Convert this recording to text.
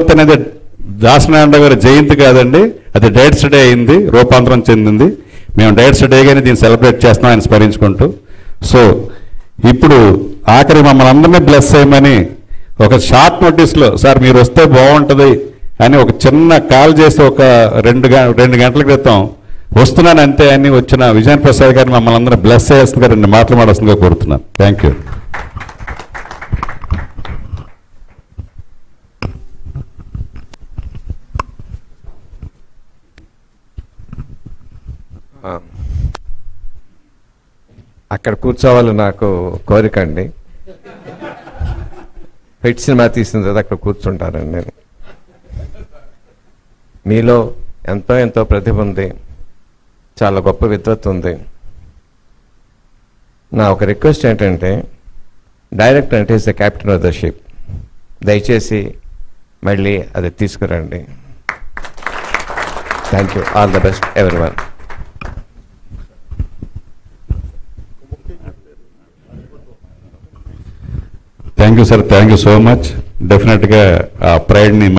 అనేది దాసనారాయణ గారి జయంతి కాదండి, అది డైట్స్ డే అయింది, రూపాంతరం చెందింది. మేము డైట్స్ డేగానే దీన్ని సెలబ్రేట్ చేస్తున్నాం ఆయన స్మరించుకుంటూ. సో ఇప్పుడు ఆఖరి మమ్మల్ని అందరినీ బ్లెస్ చేయమని ఒక షార్ట్ నోటీస్లో సార్ మీరు వస్తే బాగుంటుంది అని ఒక చిన్న కాల్ చేసి ఒక రెండు గంటల క్రితం వస్తున్నాను అంతే అని వచ్చిన విజయన్ ప్రసాద్ గారిని మమ్మల్ని అందరూ బ్లెస్ చేస్తుందిగా రెండు మాటలు మాట్లాడుతుందిగా కోరుతున్నాను. Thank you. అక్కడ కూర్చోవాలి నాకు కోరిక అండి. హిట్ సినిమా తీసిన తర్వాత అక్కడ కూర్చుంటానండి నేను. మీలో ఎంతో ప్రతిభ ఉంది, చాలా గొప్ప విద్వత్ ఉంది. నా ఒక రిక్వెస్ట్ ఏంటంటే, డైరెక్టర్ అంటే is the captain of the ship. దయచేసి మళ్ళీ అది తీసుకురండి. Thank you. All the best everyone. Thank you sir, thank you so much. డెఫినెట్గా ఆ ప్రైడ్ని